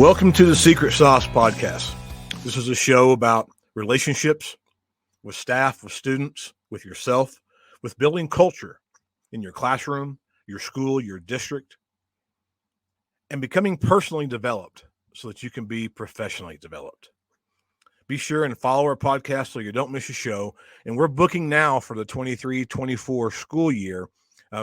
Welcome to the Secret Sauce Podcast. This is a show about relationships with staff, with students, with yourself, with building culture in your classroom, your school, your district, and becoming personally developed so that you can be professionally developed. Be sure and follow our podcast so you don't miss a show. And we're booking now for the 23-24 school year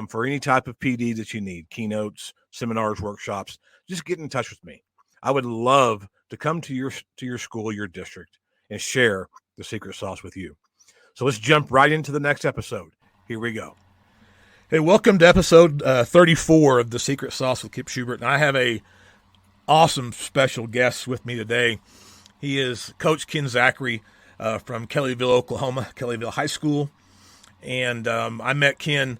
for any type of PD that you need, keynotes, seminars, workshops. Just get in touch with me. I would love to come to your school, your district, and share the secret sauce with you. So let's jump right into the next episode. Here we go. Hey, welcome to episode 34 of the Secret Sauce with Kip Schubert. And I have a awesome special guest with me today. He is Coach Ken Zachary from Kellyville, Oklahoma, Kellyville High School. And I met Ken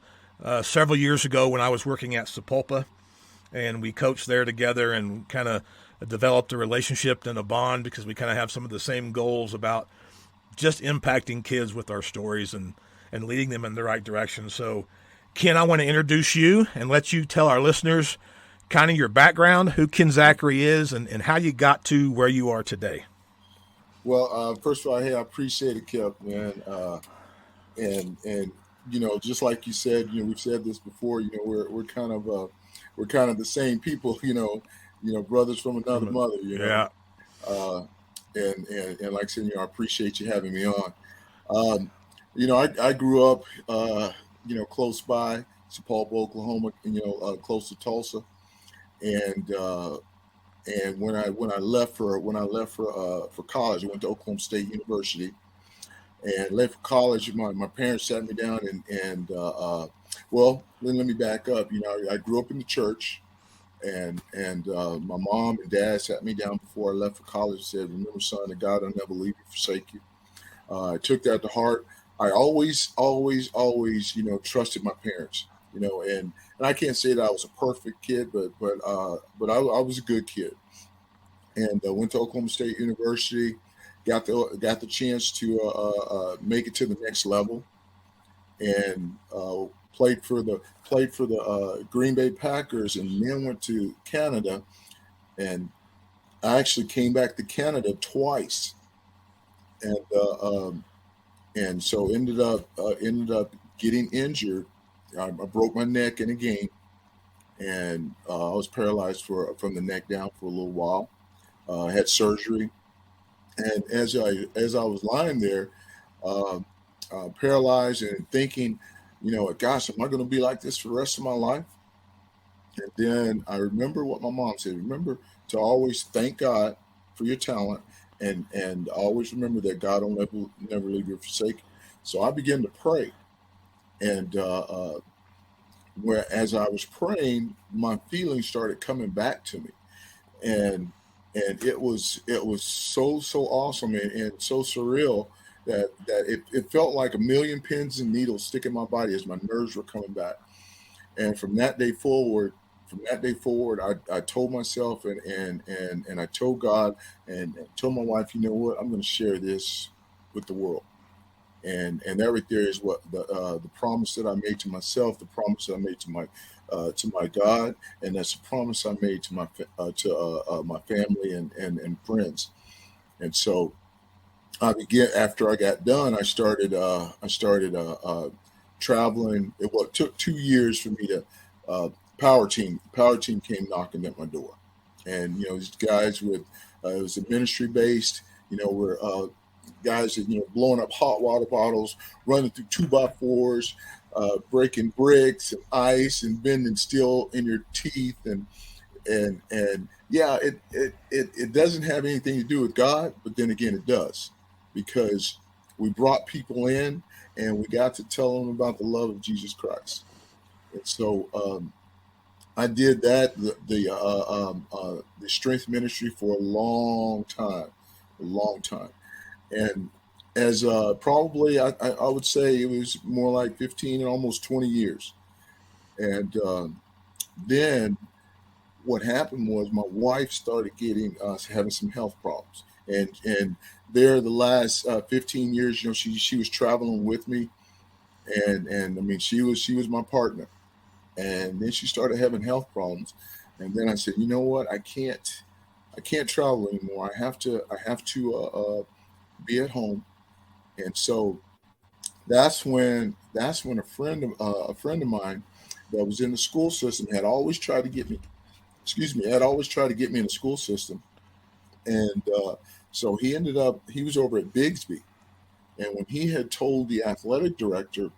several years ago when I was working at Sepulpa. And we coached there together and kind of developed a relationship and a bond because we kind of have some of the same goals about just impacting kids with our stories and leading them in the right direction. So, Ken, I want to introduce you and let you tell our listeners kind of your background, who Ken Zachary is, and how you got to where you are today. Well, first of all, hey, I appreciate it, Kip, man. And you know, just like you said, you know, we've said this before. You know, we're kind of the same people. You know, brothers from another mother. You know? Yeah. And like I said, you know, I appreciate you having me on. You know, I grew up, you know, close by Sepulpa, Oklahoma. You know, close to Tulsa, and when I left for college, I went to Oklahoma State University, and left for college. My parents sat me down and well, let me back up. You know, I grew up in the church. And my mom and dad sat me down before I left for college and said, "Remember, son, that God will never leave you, forsake you." I took that to heart. I always, you know, trusted my parents. You know, and I can't say that I was a perfect kid, but I was a good kid. And went to Oklahoma State University, got the chance to make it to the next level, and played for the Green Bay Packers, and then went to Canada, and I actually came back to Canada twice, and so ended up getting injured. I broke my neck in a game, and I was paralyzed from the neck down for a little while. Had surgery, and as I was lying there, paralyzed and thinking, you know, gosh, am I going to be like this for the rest of my life? And then I remember what my mom said. Remember to always thank God for your talent, and always remember that God will never leave you or forsake you. So I began to pray, and as I was praying, my feelings started coming back to me, and it was so awesome and so surreal that it felt like a million pins and needles stick in my body as my nerves were coming back. And from that day forward, I told myself and I told God and told my wife, you know what, I'm going to share this with the world. And that right there is what the promise that I made to myself, the promise that I made to my God, and that's a promise I made to my family and friends. And so after I got done, I started traveling. It took 2 years for me to Power Team came knocking at my door, and you know, these guys it was a ministry based. You know, were guys that, you know, blowing up hot water bottles, running through 2x4s, breaking bricks and ice and bending steel in your teeth, and yeah, it doesn't have anything to do with God, but then again, it does, because we brought people in and we got to tell them about the love of Jesus Christ. And so I did that, the strength ministry for a long time. And as probably I would say it was more like 15 and almost 20 years. And then what happened was my wife started having some health problems, and there the last 15 years, you know, she was traveling with me, and I mean, she was my partner, and then she started having health problems, and then I said, you know what, I can't I can't travel anymore. I have to be at home. And so that's when a friend of mine that was in the school system had always tried to get me. Excuse me, had always tried to get me in the school system, and so he was over at Bigsby, and when he had told the athletic director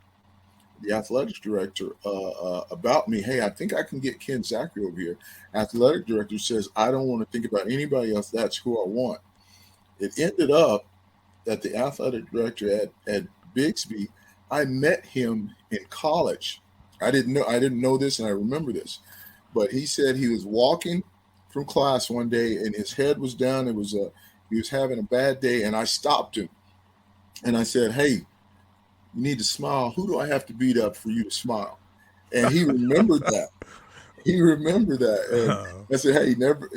about me, hey, I think I can get Ken Zachary over here. Athletic director says, I don't want to think about anybody else. That's who I want. It ended up that the athletic director at Bixby, I met him in college. I didn't know this, and I remember this, but he said he was walking from class one day and his head was down. He was having a bad day, and I stopped him and I said, hey, you need to smile. Who do I have to beat up for you to smile? And he remembered that. He remembered that. And I said, hey, you never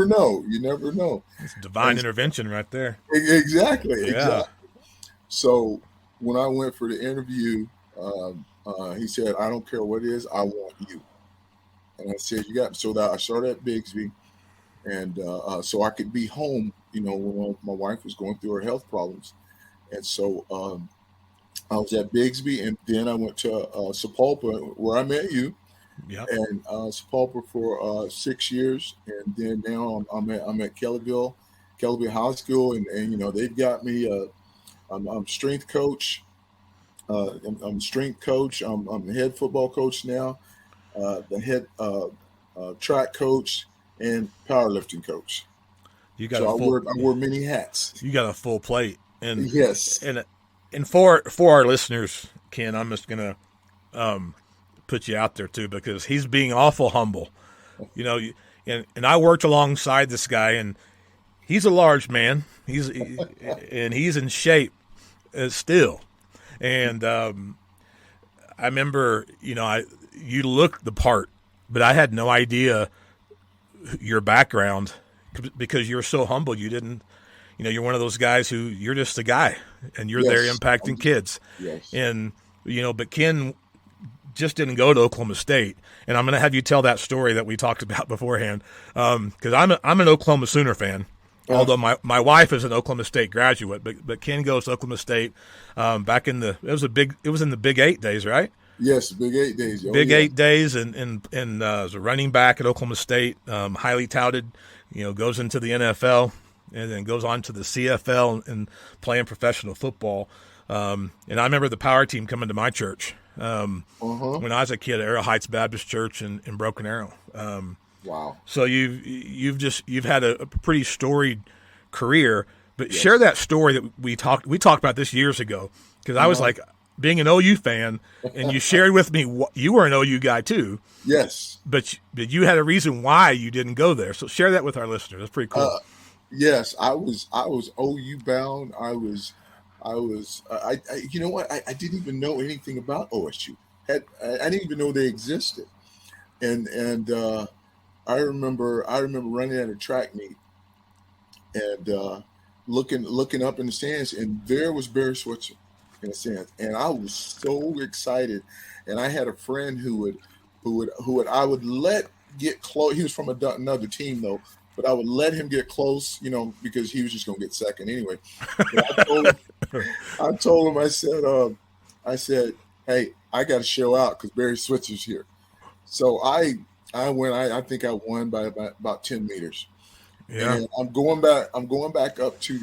know. You never know. It's divine intervention right there. Exactly. Yeah. Exactly. So when I went for the interview, he said, I don't care what it is. I want you. And I said, so that I started at Bigsby. And so I could be home, when my wife was going through her health problems. And so I was at Bigsby, and then I went to Sepulpa, where I met you, Yep. and Sepulpa for 6 years, and then now I'm at Kellyville High School, and they've got me. I'm strength coach. I'm strength coach. I'm the head football coach now, the head track coach, and powerlifting coach. You got So a full. I wear many hats. You got a full plate, and Yes. and for our listeners, Ken, I'm just gonna put you out there too, because he's being awful humble. And I worked alongside this guy, and he's a large man. He's in shape still, and I remember you looked the part, but I had no idea your background because you're so humble. You didn't. You're one of those guys who you're just a guy, and you're there impacting kids. Yes. And but Ken just didn't go to Oklahoma State, and I'm going to have you tell that story that we talked about beforehand, because I'm an Oklahoma Sooner fan. Although my wife is an Oklahoma State graduate, but Ken goes to Oklahoma State back in it was in the Big 8 days, right? Yes, Big 8 days. Oh, Big 8 days, and as a running back at Oklahoma State, highly touted. Goes into the NFL and then goes on to the CFL and playing professional football. And I remember the power team coming to my church when I was a kid at Arrow Heights Baptist Church in Broken Arrow. Wow. So you've had a pretty storied career, but share that story that we talked about this years ago, because I was like, being an OU fan, and you shared with me you were an OU guy too. Yes. But you had a reason why you didn't go there. So share that with our listeners. That's pretty cool. Yes, I was OU bound. You know what? I didn't even know anything about OSU. I didn't even know they existed. And I remember running at a track meet and looking up in the stands, and there was Barry Switzer in the stands, and I was so excited. And I had a friend who I would let get close. He was from another team though, but I would let him get close, because he was just going to get second anyway. I told him, I said, hey, I got to show out because Barry Switzer's here. So I went. I think I won by about 10 meters. Yeah. And I'm going back up to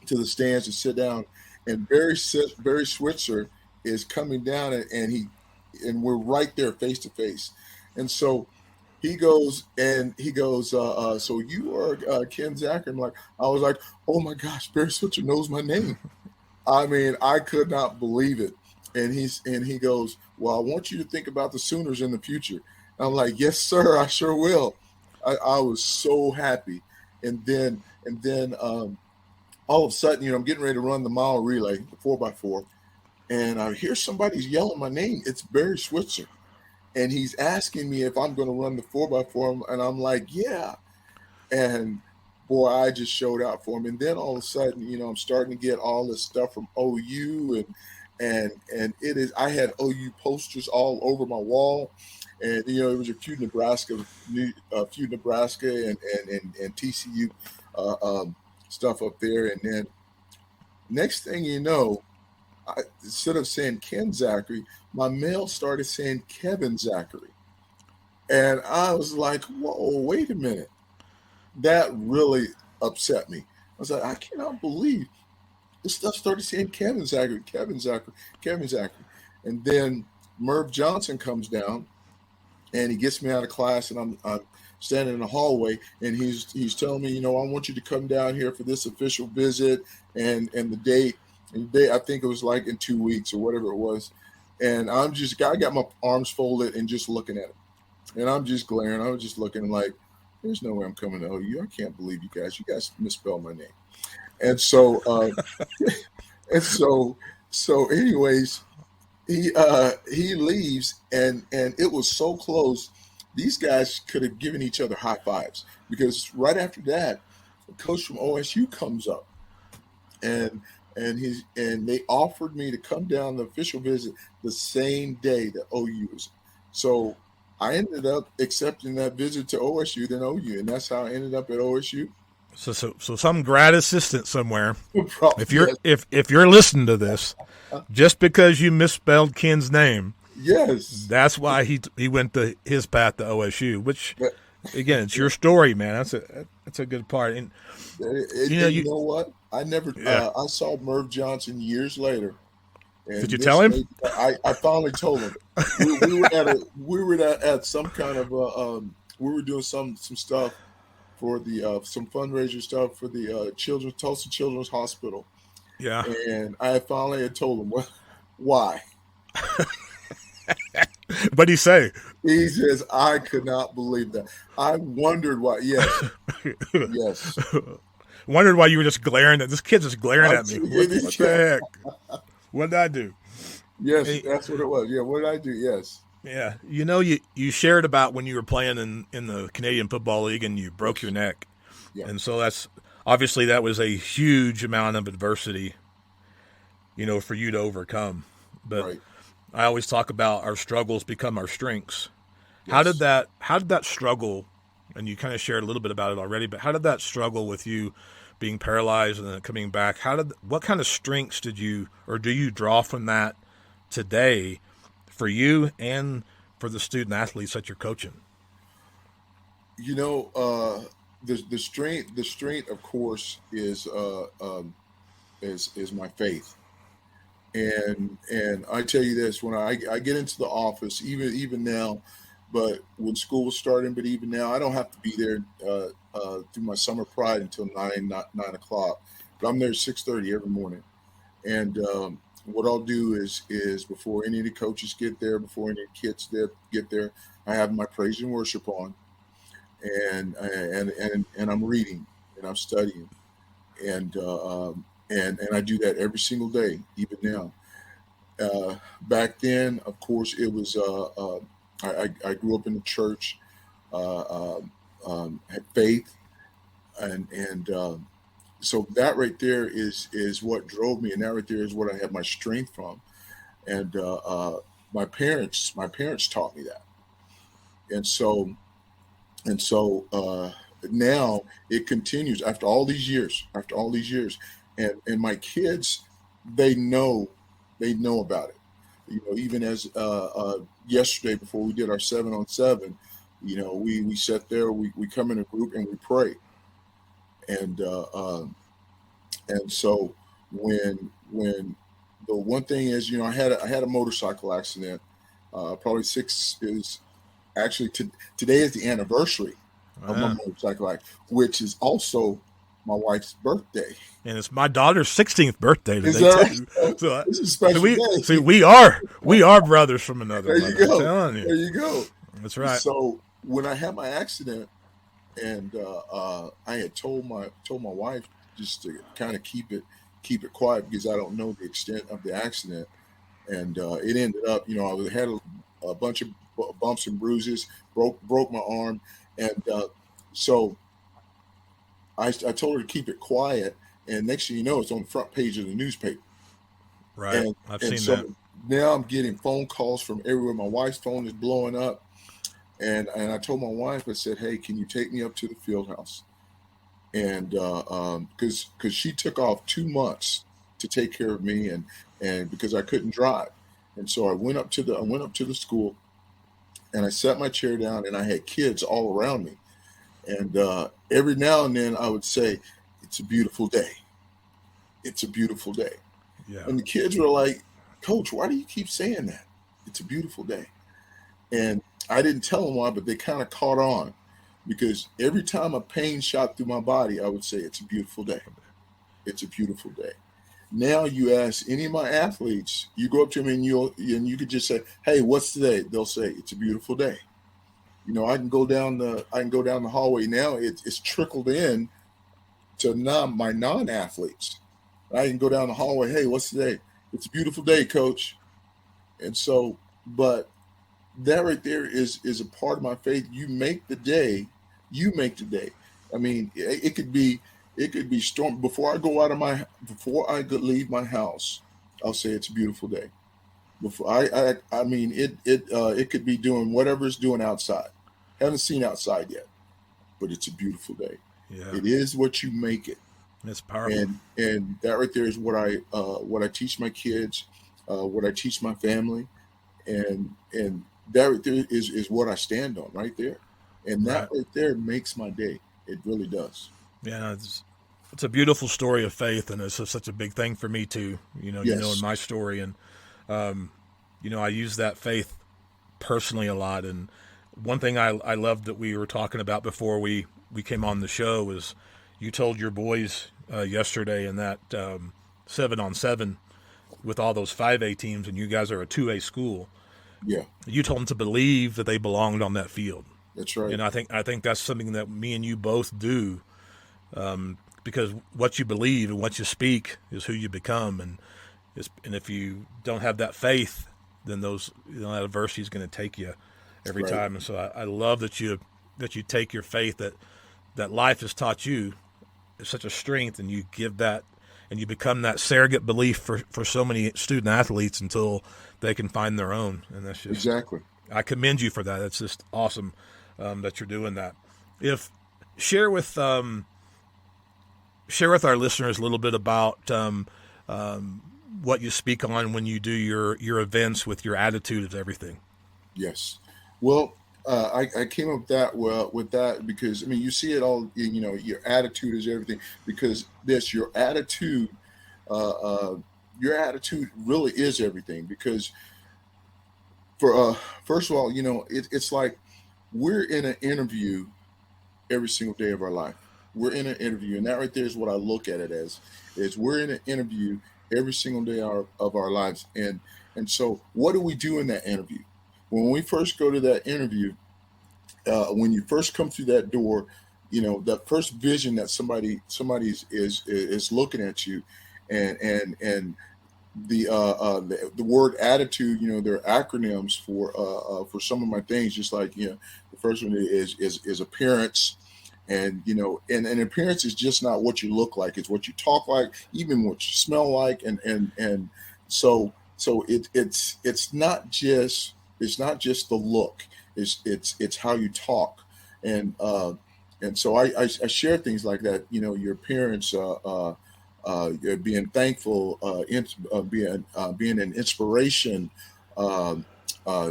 the stands to sit down, and Barry Switzer is coming down, and we're right there face to face. And so he goes, so you are Ken Zachary. I was like, oh my gosh, Barry Switzer knows my name. I mean, I could not believe it. And he goes, well, I want you to think about the Sooners in the future. And I'm like, yes, sir, I sure will. I was so happy. And then all of a sudden, I'm getting ready to run the mile relay, the 4x4, and I hear somebody's yelling my name. It's Barry Switzer. And he's asking me if I'm going to run the 4x4, and I'm like, yeah. And boy, I just showed out for him. And then all of a sudden, I'm starting to get all this stuff from OU, and it is. I had OU posters all over my wall, and it was a few Nebraska and TCU uh, um, stuff up there, and then next thing you know, instead of saying Ken Zachary, my mail started saying Kevin Zachary, and I was like, "Whoa, wait a minute!" That really upset me. I was like, "I cannot believe this stuff started saying Kevin Zachary, Kevin Zachary, Kevin Zachary," and then Merv Johnson comes down and he gets me out of class, and I'm standing in the hallway, and he's telling me, I want you to come down here for this official visit, and the date, I think it was like in 2 weeks or whatever it was, and I got my arms folded and just looking at him, and I'm just glaring. I was just looking like, there's no way I'm coming to OU. I can't believe you guys misspelled my name, and and so anyways, he leaves, and it was so close. These guys could have given each other high fives, because right after that, a coach from OSU comes up, and and they offered me to come down the official visit the same day that OU was. So I ended up accepting that visit to OSU than OU, and that's how I ended up at OSU. So some grad assistant somewhere. If you're Yes, if you're listening to this, just because you misspelled Ken's name, yes. that's why he went his path to OSU. Which, again, it's your story, man. That's a good part. And And you you know what? I never. yeah. I saw Merv Johnson years later, Did and you tell this him? made. I finally told him. We were at some kind of we were doing some stuff for the some fundraiser stuff for the Tulsa Children's Hospital, Yeah. and I finally had told him why. What'd he say? He says, I could not believe that. I wondered why. Yes, yes. Wondered why you were just glaring at this kid's just glaring at me. What the Yeah. heck? What did I do? Yes, Hey, that's what it was. Yeah, what did I do? Yes, yeah, you shared about when you were playing in the Canadian Football League and you broke your yes, neck, yeah, and so that's obviously that was a huge amount of adversity, for you to overcome. But right. I always talk about our struggles become our strengths. Yes. How did that struggle, and you kind of shared a little bit about it already, but how did that struggle with you being paralyzed and then coming back? What kind of strengths did you or do you draw from that today for you and for the student athletes that you're coaching? You know, the strength, of course, is my faith, and I tell you this: when I get into the office, even now, but when school was starting, but even now, I don't have to be there through my summer pride until 9 o'clock, but I'm there 6:30 every morning, and what I'll do is before any of the coaches get there, before any of the kids get there, I have my praise and worship on, and I'm reading and I'm studying, and and I do that every single day, even now. Back then, of course, it was I grew up in the church, had faith, and so that right there is what drove me, and that right there is what I had my strength from, and my parents taught me that, and so now it continues after all these years, and my kids, they know they know about it, even as yesterday before we did our 7-on-7, we sat there, we come in a group and we pray, and so when the one thing is, I had a motorcycle accident, probably six is actually today is the anniversary of my Yeah. motorcycle act, which is also my wife's birthday. And it's my daughter's 16th birthday Is today that right? too. So So, this is a so special we see day. we are brothers from another There you mother. I'm go. telling you, There you go. that's right. So when I had my accident, and I had told my wife just to kind of keep it quiet because I don't know the extent of the accident, and it ended up, I had a bunch of bumps and bruises, broke my arm, and so I told her to keep it quiet, and next thing you know, it's on the front page of the newspaper. Right. And I've and seen that. so now I'm getting phone calls from everywhere. My wife's phone is blowing up. And I told my wife, I said, "Hey, can you take me up to the field house?" And because she took off 2 months to take care of me, and because I couldn't drive, and so I went up to the school, and I sat my chair down, and I had kids all around me, and every now and then I would say, "It's a beautiful day. It's a beautiful day," Yeah. and the kids were like, "Coach, why do you keep saying that? It's a beautiful day." And I didn't tell them why, but they kind of caught on because every time a pain shot through my body, I would say, "It's a beautiful day. It's a beautiful day." Now you ask any of my athletes, you go up to them and you could just say, "Hey, what's today?" They'll say, "It's a beautiful day." You know, I can go down the hallway now. It's trickled in to my non-athletes. I can go down the hallway. "Hey, what's today?" "It's a beautiful day, coach." And so, but that right there is a part of my faith. You make the day. You make the day. I mean, it could be storm before I could leave my house. I'll say it's a beautiful day. Before I mean it could be doing whatever it's doing outside. Haven't seen outside yet, but it's a beautiful day. Yeah. It is what you make it. It's powerful. And that right there is what I teach my kids, what I teach my family, and that right there is what I stand on right there, and that Right. right there makes my day. It really does. Yeah. It's a beautiful story of faith, and it's such a big thing for me too. In Yes. my story, and um, I use that faith personally a lot. And one thing I loved that we were talking about before we came on the show was you told your boys yesterday in that 7-on-7 with all those 5A teams, and you guys are a 2A school. Yeah, You told them to believe that they belonged on that field, that's right. and I think that's something that me and you both do, because what you believe and what you speak is who you become, and if you don't have that faith, then that adversity is going to take you every Right. time. And so I love that you take your faith that life has taught you is such a strength, and you give that, and you become that surrogate belief for so many student athletes until they can find their own. And that's just, Exactly. I commend you for that. It's just awesome that you're doing that. If share with share with our listeners a little bit about what you speak on when you do your events with your attitude of everything. Yes. Well, I came up that well with that because I mean you see it all. You know, your attitude is everything because this uh, uh, your attitude really is everything because for first of all, you know, it's like we're in an interview every single day of our life. We're in an interview, and that right there is what I look at it as: is we're in an interview every single day of our lives, and so what do we do in that interview? When we first go to that interview, when you first come through that door, you know that first vision that somebody's is looking at you, and the word attitude, you know, they're acronyms for some of my things. Just like the first one is appearance, and and appearance is just not what you look like; it's what you talk like, even what you smell like, and so it's not just the look; it's how you talk, and uh, and so I share things like that. You know, your appearance. Being thankful, being an inspiration. Um,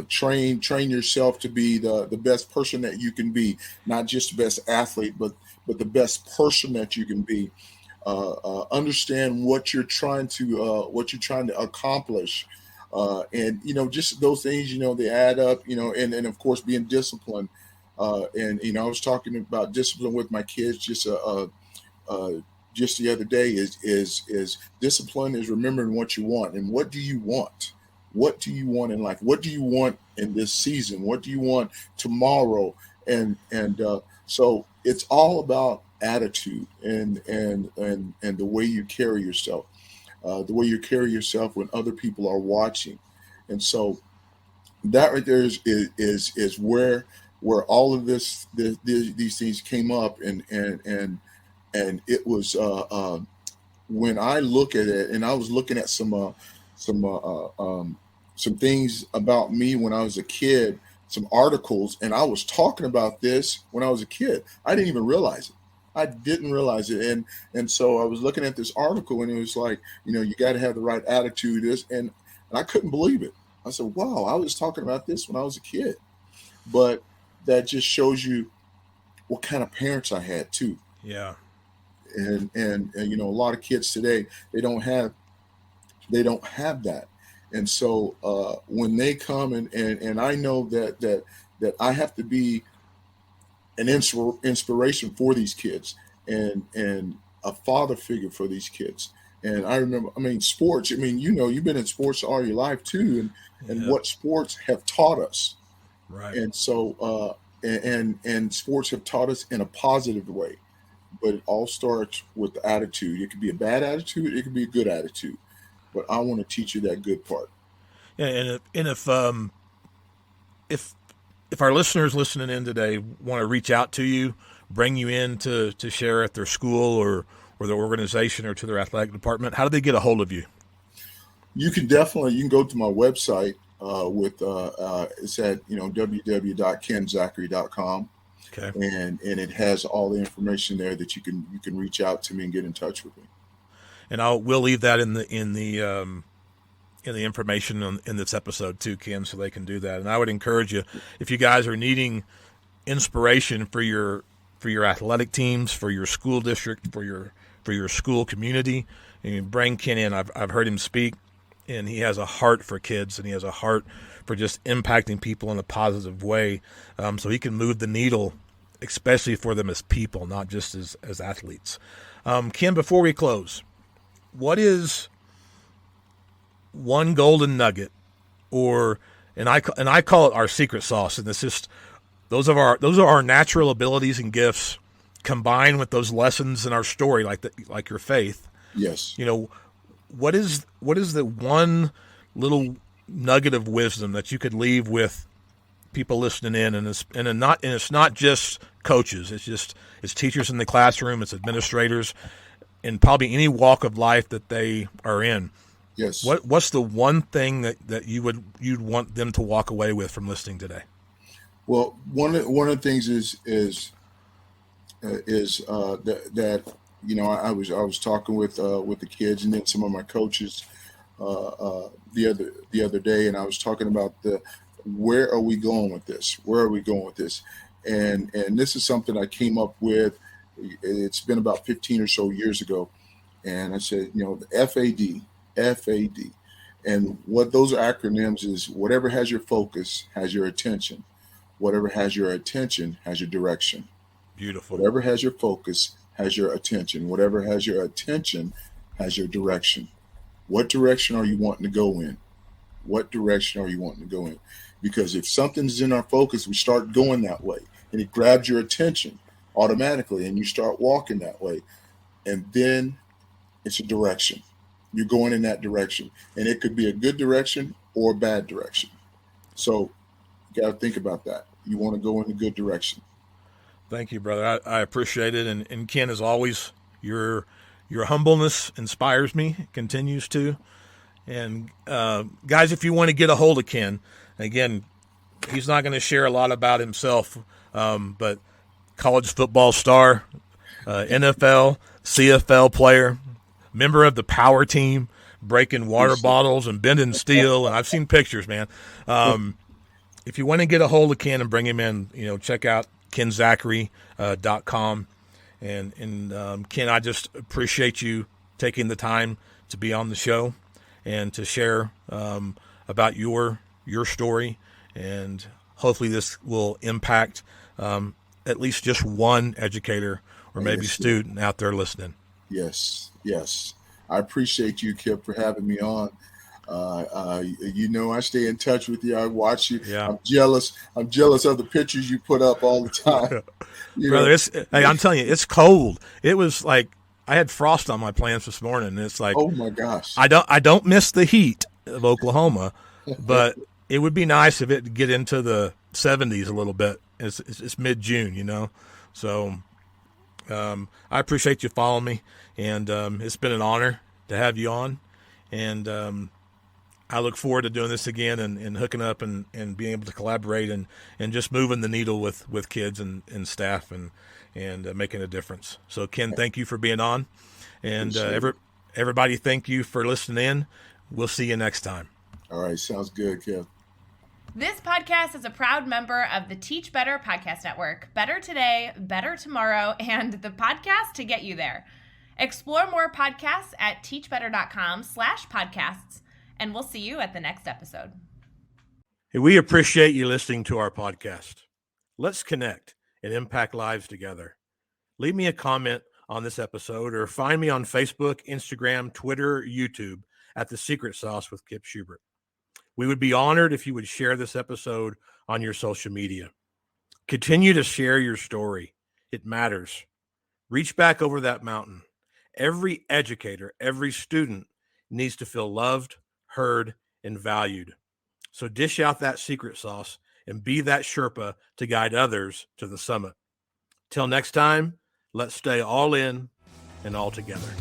train yourself to be the best person that you can be, not just the best athlete, but the best person that you can be. Understand what you're trying to accomplish, and just those things. They add up. And of course being disciplined. And I was talking about discipline with my kids uh, just the other day is discipline is remembering what you want and what do you want. What do you want in life? What do you want in this season? What do you want tomorrow? And so it's all about attitude and the way you carry yourself, the way you carry yourself when other people are watching. And so that right there is where all of these things came up, and it was when I look at it, and I was looking at some some things about me when I was a kid, some articles, and I was talking about this when I was a kid. I didn't even realize it. I didn't realize it, and so I was looking at this article, and it was like, you got to have the right attitude. And I couldn't believe it. I said, "Wow, I was talking about this when I was a kid." But that just shows you what kind of parents I had too. Yeah. And a lot of kids today, they don't have that. And so when they come, and I know that I have to be an inspiration for these kids, and a father figure for these kids. And I remember, I mean, sports, I mean, you've been in sports all your life too, and Yeah. what sports have taught us. Right. And so and sports have taught us in a positive way, but it all starts with the attitude. It could be a bad attitude, it could be a good attitude, but I want to teach you that good part. Yeah, if if our listeners listening in today want to reach out to you, bring you in to share at their school or their organization or to their athletic department, how do they get a hold of you? You can go to my website with it's at www.kenzachary.com, Okay. and it has all the information there that you can reach out to me and get in touch with me. And we'll leave that in the information in this episode too, Ken, so they can do that. And I would encourage you, if you guys are needing inspiration for your athletic teams, for your school district, for your school community, and you bring Ken in. I've heard him speak, and he has a heart for kids, and he has a heart for just impacting people in a positive way, so he can move the needle, especially for them as people, not just as athletes. Ken, before we close, what is one golden nugget, and I call it our secret sauce, and it's just those are our natural abilities and gifts combined with those lessons in our story, like your faith. Yes. What is the one little nugget of wisdom that you could leave with people listening in, and it's not just coaches, it's teachers in the classroom, it's administrators, in probably any walk of life that they are in. Yes. What's the one thing that you'd want them to walk away with from listening today? Well, one of the things is that I was talking with the kids, and then some of my coaches the other day, and I was talking about where are we going with this? Where are we going with this? And this is something I came up with. It's been about 15 or so years ago, and I said, the FAD, and what those acronyms is: whatever has your focus has your attention. Whatever has your attention has your direction. Beautiful. Whatever has your focus has your attention. Whatever has your attention has your direction. What direction are you wanting to go in? What direction are you wanting to go in? Because if something's in our focus, we start going that way, and it grabs your attention automatically, and you start walking that way. And then it's a direction. You're going in that direction. And it could be a good direction or a bad direction. So you got to think about that. You want to go in a good direction. Thank you, brother. I appreciate it. And Ken, as always, your humbleness inspires me, continues to. And guys, if you want to get a hold of Ken, again, he's not going to share a lot about himself, but college football star, NFL, CFL player, member of the power team, breaking water bottles and bending steel. And I've seen pictures, man. If you want to get a hold of Ken and bring him in, check out KenZachary.com. And Ken, I just appreciate you taking the time to be on the show and to share about your story. And hopefully this will impact at least just one educator or maybe student out there listening. Yes. I appreciate you, Kip, for having me on. I stay in touch with you. I watch you. Yeah. I'm jealous of the pictures you put up all the time. Brother, hey, I'm telling you, it's cold. It was like I had frost on my plants this morning, and it's like, oh my gosh. I don't miss the heat of Oklahoma, but it would be nice if it could get into the 70s a little bit. It's mid-June, So I appreciate you following me, and it's been an honor to have you on. And I look forward to doing this again and hooking up and being able to collaborate and just moving the needle with kids and staff and making a difference. So, Ken, thank you for being on. And everybody, thank you for listening in. We'll see you next time. All right. Sounds good, Kev. This podcast is a proud member of the Teach Better Podcast Network. Better today, better tomorrow, and the podcast to get you there. Explore more podcasts at teachbetter.com/podcasts, and we'll see you at the next episode. Hey, we appreciate you listening to our podcast. Let's connect and impact lives together. Leave me a comment on this episode or find me on Facebook, Instagram, Twitter, YouTube at The Secret Sauce with Kip Schubert. We would be honored if you would share this episode on your social media. Continue to share your story. It matters. Reach back over that mountain. Every educator, every student needs to feel loved, heard, and valued. So dish out that secret sauce and be that Sherpa to guide others to the summit. Till next time, let's stay all in and all together.